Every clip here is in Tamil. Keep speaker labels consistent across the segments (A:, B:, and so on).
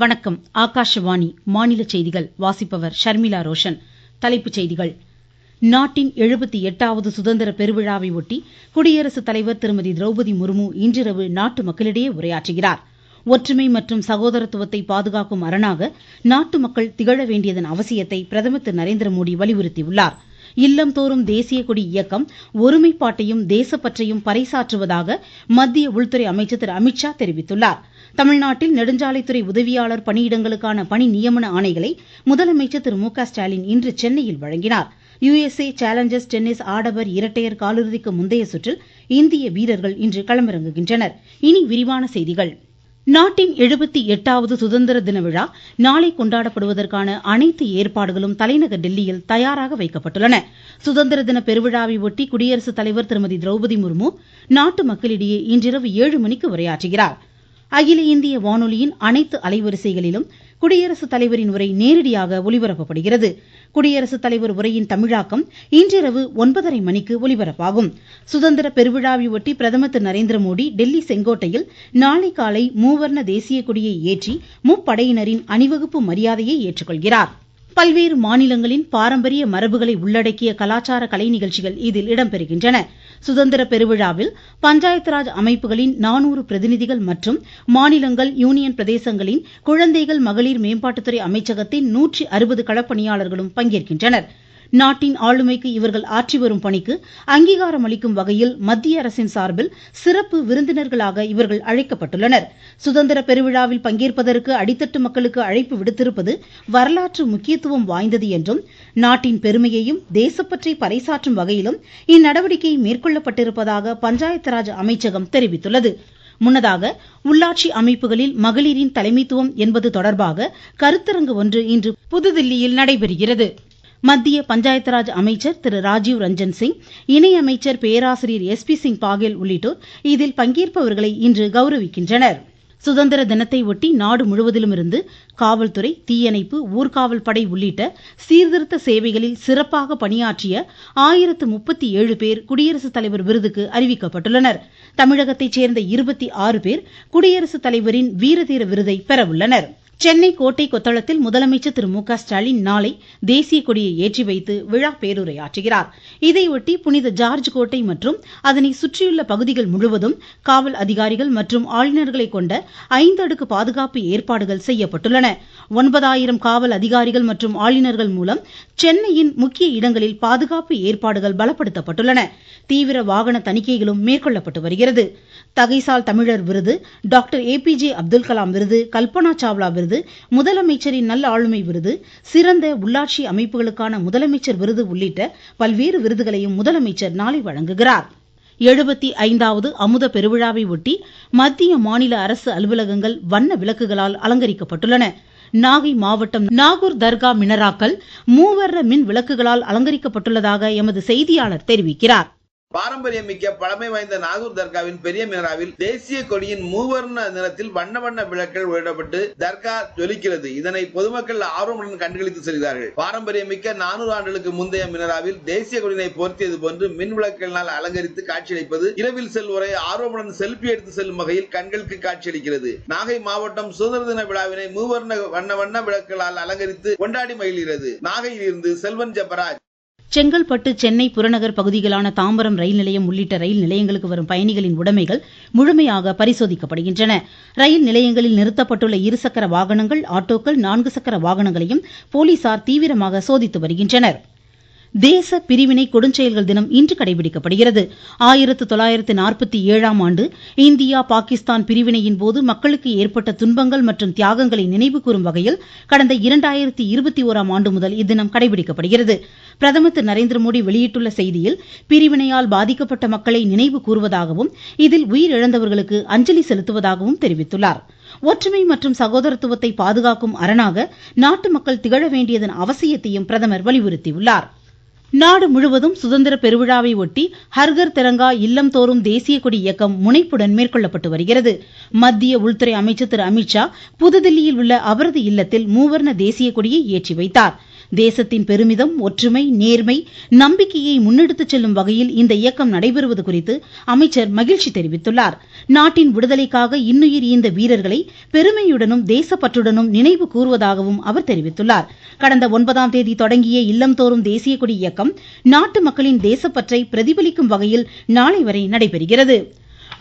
A: வணக்கம். ஆகாஷவாணி மாநில செய்திகள் வாசிப்பவர் ஷர்மிளா ரோஷன். தலைப்புச் செய்திகள். நாட்டின் 78வது சுதந்திர பெருவிழாவை ஒட்டி குடியரசுத் தலைவர் திருமதி திரௌபதி முர்மு இன்றிரவு நாட்டு மக்களிடையே உரையாற்றுகிறார். ஒற்றுமை மற்றும் சகோதரத்துவத்தை பாதுகாக்கும் அரணாக நாட்டு மக்கள் திகழ வேண்டியதன் அவசியத்தை பிரதமர் திரு நரேந்திரமோடி வலியுறுத்தியுள்ளார். இல்லம்தோறும் தேசிய கொடி இயக்கம் ஒருமைப்பாட்டையும் தேசப்பற்றையும் பறைசாற்றுவதாக மத்திய உள்துறை அமைச்சர் திரு அமித்ஷா தெரிவித்துள்ளார். தமிழ்நாட்டில் நெடுஞ்சாலைத்துறை உதவியாளர் பணியிடங்களுக்கான பணி நியமன ஆணைகளை முதலமைச்சர் திரு மு க ஸ்டாலின் இன்று சென்னையில் வழங்கினார். USA சேலஞ்சர்ஸ் டென்னிஸ் ஆடவர் இரட்டையர் காலிறுதிக்கு முந்தைய சுற்றில் இந்திய வீரர்கள் இன்று களமிறங்குகின்றனர். இனி விரிவான செய்திகள். நாட்டின் 78வது சுதந்திர தின விழா நாளை கொண்டாடப்படுவதற்கான அனைத்து ஏற்பாடுகளும் தலைநகர் டெல்லியில் தயாராக வைக்கப்பட்டுள்ளன. சுதந்திர தின பெருவிழாவை ஒட்டி குடியரசுத் தலைவர் திருமதி திரௌபதி முர்மு நாட்டு மக்களிடையே இன்றிரவு 7 மணிக்கு உரையாற்றுகிறார். அகில இந்திய வானொலியின் அனைத்து அலைவரிசைகளிலும் குடியரசுத் தலைவரின் உரை நேரடியாக ஒலிபரப்பப்படுகிறது. குடியரசுத் தலைவர் உரையின் தமிழாக்கம் இன்றிரவு 9:30 மணிக்கு ஒலிபரப்பாகும். சுதந்திர பெருவிழாவை ஒட்டி பிரதமர் திரு நரேந்திரமோடி டெல்லி செங்கோட்டையில் நாளை காலை மூவர்ண தேசிய கொடியை ஏற்றி முப்படையினரின் அணிவகுப்பு மரியாதையை ஏற்றுக்கொள்கிறார். பல்வேறு மாநிலங்களின் பாரம்பரிய மரபுகளை உள்ளடக்கிய கலாச்சார கலை நிகழ்ச்சிகள் இதில் இடம்பெறுகின்றன. சுதந்திர பெருவிழாவில் பஞ்சாயத்து ராஜ் அமைப்புகளின் 400 பிரதிநிதிகள் மற்றும் மாநிலங்கள் யூனியன் பிரதேசங்களின் குழந்தைகள் மகளிர் மேம்பாட்டுத்துறை அமைச்சகத்தின் 160 களப்பணியாளர்களும் பங்கேற்கின்றனர். நாட்டின் ஆளுமைக்கு இவர்கள் ஆற்றி வரும் பணிக்கு அங்கீகாரம் அளிக்கும் வகையில் மத்திய அரசின் சார்பில் சிறப்பு விருந்தினர்களாக இவர்கள் அழைக்கப்பட்டுள்ளனர். சுதந்திர பெருவிழாவில் பங்கேற்பதற்கு அடித்தட்டு மக்களுக்கு அழைப்பு விடுத்திருப்பது வரலாற்று முக்கியத்துவம் வாய்ந்தது என்றும் நாட்டின் பெருமையையும் தேசப்பற்றை பறைசாற்றும் வகையிலும் இந்நடவடிக்கை மேற்கொள்ளப்பட்டிருப்பதாக பஞ்சாயத்து ராஜ் அமைச்சகம் தெரிவித்துள்ளது. முன்னதாக உள்ளாட்சி அமைப்புகளில் மகளிரின் தலைமைத்துவம் என்பது தொடர்பாக கருத்தரங்கு ஒன்று இன்று புதுதில்லியில் நடைபெறுகிறது. மத்திய பஞ்சாயத்து ராஜ் அமைச்சர் திரு ராஜீவ் ரஞ்சன் சிங், இணை அமைச்சர் பேராசிரியர் SP சிங் பாகேல் உள்ளிட்டோர் இதில் பங்கேற்பவர்களை இன்று கௌரவிக்கின்றனர். சுதந்திர தினத்தை ஒட்டி நாடு முழுவதிலும் இருந்து காவல்துறை, தீயணைப்பு, ஊர்காவல் படை உள்ளிட்ட சீர்திருத்த சேவைகளில் சிறப்பாக பணியாற்றிய 1037 பேர் குடியரசுத் தலைவர் விருதுக்கு அறிவிக்கப்பட்டுள்ளனர். தமிழகத்தைச் சேர்ந்த 26 பேர் குடியரசுத் தலைவரின் வீரதீர விருதை பெறவுள்ளனர். சென்னை கோட்டை கொத்தளத்தில் முதலமைச்சர் திரு மு க ஸ்டாலின் நாளை தேசிய கொடியை ஏற்றி வைத்து விழா பேருரையாற்றுகிறார். இதையொட்டி புனித ஜார்ஜ் கோட்டை மற்றும் அதனை சுற்றியுள்ள பகுதிகள் முழுவதும் காவல் அதிகாரிகள் மற்றும் ஆளுநர்களை கொண்ட 5 அடுக்கு பாதுகாப்பு ஏற்பாடுகள் செய்யப்பட்டுள்ளன. 9000 காவல் அதிகாரிகள் மற்றும் ஆளுநர்கள் மூலம் சென்னையின் முக்கிய இடங்களில் பாதுகாப்பு ஏற்பாடுகள் பலப்படுத்தப்பட்டுள்ளன. தீவிர வாகன தணிக்கைகளும் மேற்கொள்ளப்பட்டு வருகிறது. தகைசால் தமிழர் விருது, டாக்டர் APJ அப்துல் கலாம் விருது, கல்பனா சாவ்லா விருது, முதலமைச்சரின் நல்ல ஆளுமை விருது, சிறந்த உள்ளாட்சி அமைப்புகளுக்கான முதலமைச்சர் விருது உள்ளிட்ட பல்வேறு விருதுகளையும் முதலமைச்சர் நாளை வழங்குகிறார். 75வது அமுத பெருவிழாவை ஒட்டி மத்திய மாநில அரசு அலுவலகங்கள் வண்ண விளக்குகளால் அலங்கரிக்கப்பட்டுள்ளன. நாகை மாவட்டம் நாகூர் தர்கா மினராக்கள் மூவர்ண மின் விளக்குகளால் அலங்கரிக்கப்பட்டுள்ளதாக எமது செய்தியாளர் தெரிவிக்கிறார்.
B: பாரம்பரியம் மிக்க பழமை வாய்ந்த நாகூர் தர்காவின் பெரிய மினாராவில் தேசிய கொடியின் மூவர்ண நிறத்தில் வண்ண வண்ண விளக்குகள் ஒளிரப்பட்டு தர்கா ஜொலிக்கிறது. இதனை பொதுமக்கள் ஆர்வமுடன் கண்டுகளித்து செல்கிறார்கள். பாரம்பரியம் மிக்க 400 ஆண்டுகளுக்கு முந்தைய மினாராவில் தேசிய கொடியினை பொருத்தியது போன்று மின் விளக்குகளினால் அலங்கரித்து காட்சியளிப்பது இரவில் செல்வோரை ஆர்வமுடன் செல்பி எடுத்து செல்லும் வகையில் கண்களுக்கு காட்சியளிக்கிறது. நாகை மாவட்டம் சுதந்திர தின விழாவினை மூவர்ண வண்ண விளக்குகளால் அலங்கரித்து கொண்டாடி மகிழ்கிறது. நாகையில் இருந்து செல்வன் ஜெபராஜ்.
A: செங்கல்பட்டு, சென்னை புறநகர் பகுதிகளான தாம்பரம் ரயில் நிலையம் உள்ளிட்ட ரயில் நிலையங்களுக்கு வரும் பயணிகளின் உடைமைகள் முழுமையாக பரிசோதிக்கப்படுகின்றன. ரயில் நிலையங்களில் நிறுத்தப்பட்டுள்ள இருசக்கர வாகனங்கள், ஆட்டோக்கள், 4 சக்கர வாகனங்களையும் போலீசார் தீவிரமாக சோதித்து வருகின்றனர். தேச பிரிவினை கொடுஞ்செயல்கள் தினம் இன்று கடைபிடிக்கப்படுகிறது. 1947ஆம் ஆண்டு இந்தியா பாகிஸ்தான் பிரிவினையின் போது மக்களுக்கு ஏற்பட்ட துன்பங்கள் மற்றும் தியாகங்களை நினைவு கூறும் வகையில் கடந்த 2021ஆம் ஆண்டு முதல் இத்தினம் கடைபிடிக்கப்படுகிறது. பிரதமர் திரு நரேந்திரமோடி வெளியிட்டுள்ள செய்தியில், பிரிவினையால் பாதிக்கப்பட்ட மக்களை நினைவு கூறுவதாகவும் இதில் உயிரிழந்தவர்களுக்கு அஞ்சலி செலுத்துவதாகவும் தெரிவித்துள்ளார். ஒற்றுமை மற்றும் சகோதரத்துவத்தை பாதுகாக்கும் அரணாக நாட்டு மக்கள் திகழ வேண்டியதன் அவசியத்தையும் பிரதமர் வலியுறுத்தியுள்ளார். நாடு முழுவதும் சுதந்திர பெருவிழாவை ஒட்டி ஹர்கர் திரங்கா இல்லம்தோறும் தேசிய கொடி இயக்கம் முனைப்புடன் மேற்கொள்ளப்பட்டு வருகிறது. மத்திய உள்துறை அமைச்சர் திரு அமித்ஷா புதுதில்லியில் உள்ள அவரது இல்லத்தில் மூவர்ண தேசிய கொடியை ஏற்றி வைத்தார். தேசத்தின் பெருமிதம், ஒற்றுமை, நேர்மை, நம்பிக்கையை முன்னெடுத்துச் செல்லும் வகையில் இந்த இயக்கம் நடைபெறுவது குறித்து அமைச்சர் மகிழ்ச்சி தெரிவித்துள்ளார். நாட்டின் விடுதலைக்காக இன்னுயிர் ஈந்த வீரர்களை பெருமையுடனும் தேசப்பற்றுடனும் நினைவு கூறுவதாகவும் அவர் தெரிவித்துள்ளார். கடந்த 9ஆம் தேதி தொடங்கிய இல்லம்தோறும் தேசிய கொடி இயக்கம் நாட்டு மக்களின் தேசப்பற்றை பிரதிபலிக்கும் வகையில் நாளை வரை நடைபெறுகிறது.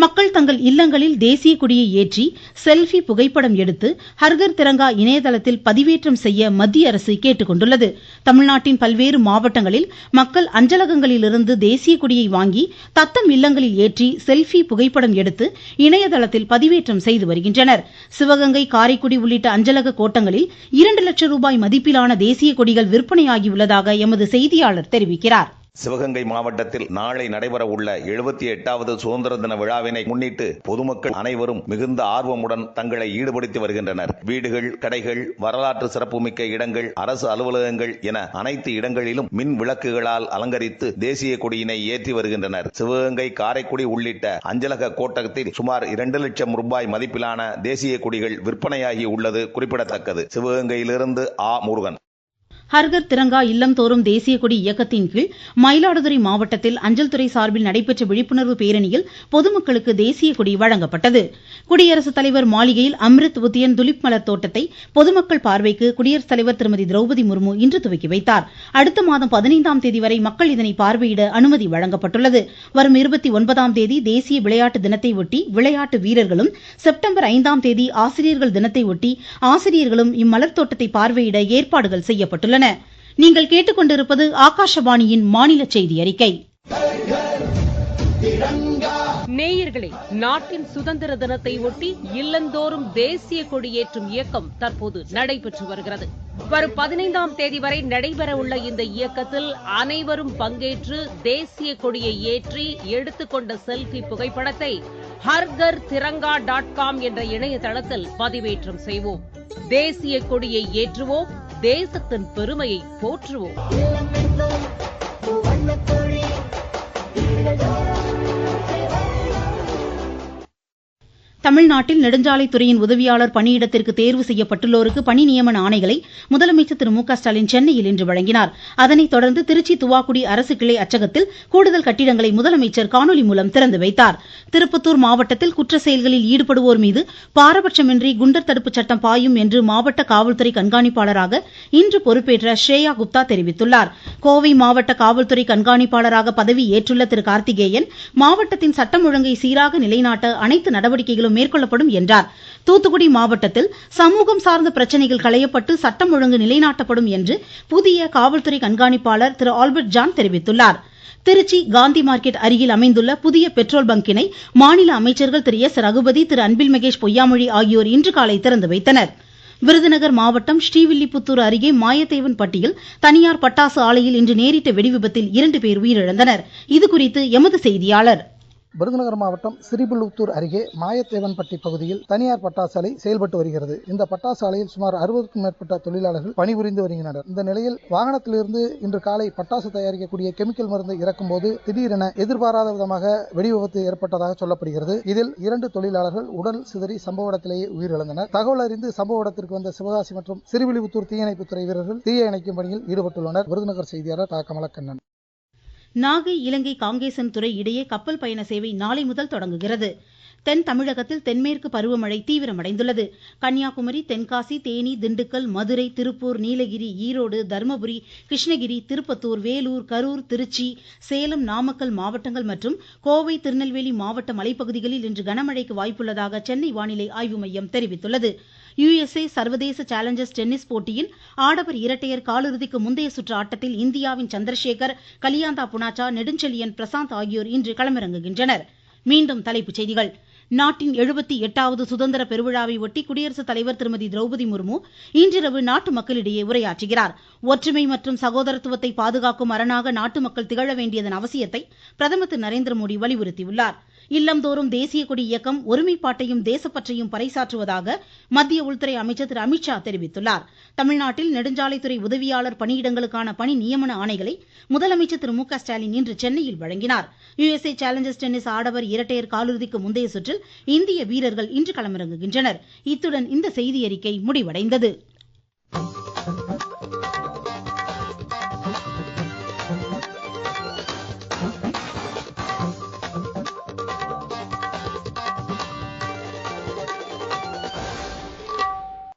A: மக்கள் தங்கள் இல்லங்களில் தேசிய கொடியை ஏற்றி செல்ஃபி புகைப்படம் எடுத்து ஹர்கர் திரங்கா இணையதளத்தில் பதிவேற்றம் செய்ய மத்திய அரசு கேட்டுக் கொண்டுள்ளது. தமிழ்நாட்டின் பல்வேறு மாவட்டங்களில் மக்கள் அஞ்சலகங்களிலிருந்து தேசிய கொடியை வாங்கி தத்தம் இல்லங்களில் ஏற்றி செல்ஃபி புகைப்படம் எடுத்து இணையதளத்தில் பதிவேற்றம் செய்து வருகின்றனர். சிவகங்கை, காரைக்குடி உள்ளிட்ட அஞ்சலக கோட்டங்களில் 2 லட்சம் ரூபாய் மதிப்பிலான தேசிய கொடிகள் விற்பனையாகியுள்ளதாக எமது செய்தியாளர் தெரிவிக்கிறார்.
C: சிவகங்கை மாவட்டத்தில் நாளை நடைபெற உள்ள 78வது சுதந்திர தின விழாவினை முன்னிட்டு பொதுமக்கள் அனைவரும் மிகுந்த ஆர்வமுடன் தங்களை ஈடுபடுத்தி வருகின்றனர். வீடுகள், கடைகள், வரலாற்று சிறப்புமிக்க இடங்கள், அரசு அலுவலகங்கள் என அனைத்து இடங்களிலும் மின் விளக்குகளால் அலங்கரித்து தேசிய கொடியினை ஏற்றி வருகின்றனர். சிவகங்கை, காரைக்குடி உள்ளிட்ட அஞ்சலக கோட்டத்தில் சுமார் 2 லட்சம் ரூபாய் மதிப்பிலான தேசிய கொடிகள் விற்பனையாகி உள்ளது குறிப்பிடத்தக்கது. சிவகங்கையிலிருந்து முருகன்.
A: ஹர்கர் திரங்கா இல்லம்தோறும் தேசிய கொடி இயக்கத்தின் கீழ் மயிலாடுதுறை மாவட்டத்தில் அஞ்சல் துறை சார்பில் நடைபெற்ற விழிப்புணர்வு பேரணியில் பொதுமக்களுக்கு தேசிய கொடி வழங்கப்பட்டது. குடியரசுத் தலைவர் மாளிகையில் அம்ரித் உத்தியன் துலிப் மலர் தோட்டத்தை பொதுமக்கள் பார்வைக்கு குடியரசுத் தலைவர் திருமதி திரௌபதி முர்மு இன்று துவக்கி வைத்தார். அடுத்த மாதம் 15ஆம் தேதி வரை மக்கள் இதனை பார்வையிட அனுமதி வழங்கப்பட்டுள்ளது. வரும் 29ஆம் தேதி தேசிய விளையாட்டு தினத்தை ஒட்டி விளையாட்டு வீரர்களும், செப்டம்பர் 5ஆம் தேதி ஆசிரியர்கள் தினத்தை ஒட்டி ஆசிரியர்களும் இம்மலர் தோட்டத்தை பார்வையிட ஏற்பாடுகள் செய்யப்பட்டுள்ளன. நீங்கள் கேட்டுக்கொண்டிருப்பது ஆகாஷவாணியின் மாநில செய்தி அறிக்கை.
D: நேயர்களே, நாட்டின் சுதந்திர தினத்தை ஒட்டி இல்லந்தோறும் தேசிய கொடியேற்றும் இயக்கம் தற்போது நடைபெற்று வருகிறது. வரும் 15ஆம் தேதி வரை நடைபெறவுள்ள இந்த இயக்கத்தில் அனைவரும் பங்கேற்று தேசிய கொடியை ஏற்றி எடுத்துக்கொண்ட செல்ஃபி புகைப்படத்தை ஹர்கர் திரங்கா .com என்ற இணையதளத்தில் பதிவேற்றம் செய்வோம். தேசிய கொடியை ஏற்றுவோம், தேசத்தின் பெருமையை போற்றுவோம்.
A: தமிழ்நாட்டில் நெடுஞ்சாலைத்துறையின் உதவியாளர் பணியிடத்திற்கு தேர்வு செய்யப்பட்டுள்ளோருக்கு பணி நியமன ஆணைகளை முதலமைச்சர் திரு மு.க. ஸ்டாலின் சென்னையில் இன்று வழங்கினார். அதனைத் தொடர்ந்து திருச்சி துவாக்குடி அரசு கிளை அச்சகத்தில் கூடுதல் கட்டிடங்களை முதலமைச்சர் காணொலி மூலம் திறந்து வைத்தார். திருப்பத்தூர் மாவட்டத்தில் குற்ற செயல்களில் ஈடுபடுவோர் மீது பாரபட்சமின்றி குண்டர் தடுப்பு சட்டம் பாயும் என்று மாவட்ட காவல்துறை கண்காணிப்பாளராக இன்று பொறுப்பேற்ற ஸ்ரேயா குப்தா தெரிவித்துள்ளார். கோவை மாவட்ட காவல்துறை கண்காணிப்பாளராக பதவி ஏற்றுள்ள திரு கார்த்திகேயன் மாவட்டத்தின் சட்டம் ஒழுங்கை சீராக நிலைநாட்ட அனைத்து நடவடிக்கைகளும் மேற்கொள்ளப்படும் என்றார். தூத்துக்குடி மாவட்டத்தில் சமூகம் சார்ந்த பிரச்சனைகள் களையப்பட்டு சட்டம் ஒழுங்கு நிலைநாட்டப்படும் என்று புதிய காவல்துறை கண்காணிப்பாளர் திரு ஆல்பர்ட் ஜான் தெரிவித்துள்ளார். திருச்சி காந்தி மார்க்கெட் அருகில் அமைந்துள்ள புதிய பெட்ரோல் பங்கினை மாநில அமைச்சர்கள் திரு எஸ் ரகுபதி, திரு அன்பில் மகேஷ் பொய்யாமொழி ஆகியோர் இன்று காலை திறந்து வைத்தனர். விருதுநகர் மாவட்டம் ஸ்ரீவில்லிபுத்தூர் அருகே மாயத்தேவன்பட்டியில் தனியார் பட்டாசு ஆலையில் இன்று நேரிட்ட வெடிவிபத்தில் 2 பேர் உயிரிழந்தனர். இதுகுறித்து எமது செய்தியாளர்.
E: விருதுநகர் மாவட்டம் ஸ்ரீவில்லிபுத்தூர் அருகே மாயத்தேவன்பட்டி பகுதியில் தனியார் பட்டாசு ஆலை செயல்பட்டு வருகிறது. இந்த பட்டாசு ஆலையில் சுமார் 60க்கும் மேற்பட்ட தொழிலாளர்கள் பணிபுரிந்து வருகின்றனர். இந்த நிலையில் வாகனத்திலிருந்து இன்று காலை பட்டாசு தயாரிக்கக்கூடிய கெமிக்கல் மருந்து இறக்கும் போது திடீரென எதிர்பாராத விதமாக வெடி விபத்து ஏற்பட்டதாக சொல்லப்படுகிறது. இதில் 2 தொழிலாளர்கள் உடல் சிதறி சம்பவ இடத்திலேயே உயிரிழந்தனர். தகவல் அறிந்து சம்பவ இடத்திற்கு வந்த சிவகாசி மற்றும் ஸ்ரீவில்லிபுத்தூர் தீயணைப்புத்துறை வீரர்கள் தீயை அணைக்கும் பணியில் ஈடுபட்டுள்ளனர். விருதுநகர் செய்தியாளர் கமலக்கண்ணன்.
A: நாகை, இலங்கை காங்கேசன் துறை இடையே கப்பல் பயண சேவை நாளை முதல் தொடங்குகிறது. தென் தமிழகத்தில் தென்மேற்கு பருவமழை தீவிரமடைந்துள்ளது. கன்னியாகுமரி, தென்காசி, தேனி, திண்டுக்கல், மதுரை, திருப்பூர், நீலகிரி, ஈரோடு, தர்மபுரி, கிருஷ்ணகிரி, திருப்பத்தூர், வேலூர், கரூர், திருச்சி, சேலம், நாமக்கல் மாவட்டங்கள் மற்றும் கோவை, திருநெல்வேலி மாவட்ட மலைப்பகுதிகளில் இன்று கனமழைக்கு வாய்ப்புள்ளதாக சென்னை வானிலை ஆய்வு மையம் தெரிவித்துள்ளது. USA சர்வதேச சேலஞ்சர்ஸ் டென்னிஸ் போட்டியின் ஆடவர் இரட்டையர் காலிறுதிக்கு முந்தைய சுற்று ஆட்டத்தில் இந்தியாவின் சந்திரசேகர், கலியாந்தா புனாச்சா, நெடுஞ்செழியன் பிரசாந்த் ஆகியோர் இன்று களமிறங்குகின்றனர். மீண்டும் தலைப்புச் செய்திகள். நாட்டின் 78வது சுதந்திர பெருவிழாவை ஒட்டி குடியரசுத் தலைவர் திருமதி திரௌபதி முர்மு இன்றிரவு நாட்டு மக்களிடையே உரையாற்றுகிறார். ஒற்றுமை மற்றும் சகோதரத்துவத்தை பாதுகாக்கும் அரணாக நாட்டு மக்கள் திகழ வேண்டியதன் அவசியத்தை பிரதமர் திரு நரேந்திர மோடி வலியுறுத்தியுள்ளார். இல்லந்தோறும் தேசிய கொடி இயக்கம் ஒருமைப்பாட்டையும் தேசப்பற்றையும் பறைசாற்றுவதாக மத்திய உள்துறை அமைச்சர் திரு அமித்ஷா தெரிவித்துள்ளார். தமிழ்நாட்டில் நெடுஞ்சாலைத்துறை உதவியாளர் பணியிடங்களுக்கான பணி நியமன ஆணைகளை முதலமைச்சர் திரு மு.க. ஸ்டாலின் இன்று சென்னையில் வழங்கினார். USA சேலஞ்சர்ஸ் டென்னிஸ் ஆடவர் இரட்டையர் காலிறுதிக்கு முந்தைய சுற்றில் இந்திய வீரர்கள் இன்று களமிறங்குகின்றனர். இத்துடன் இந்த செய்தியறிக்கை முடிவடைந்தது.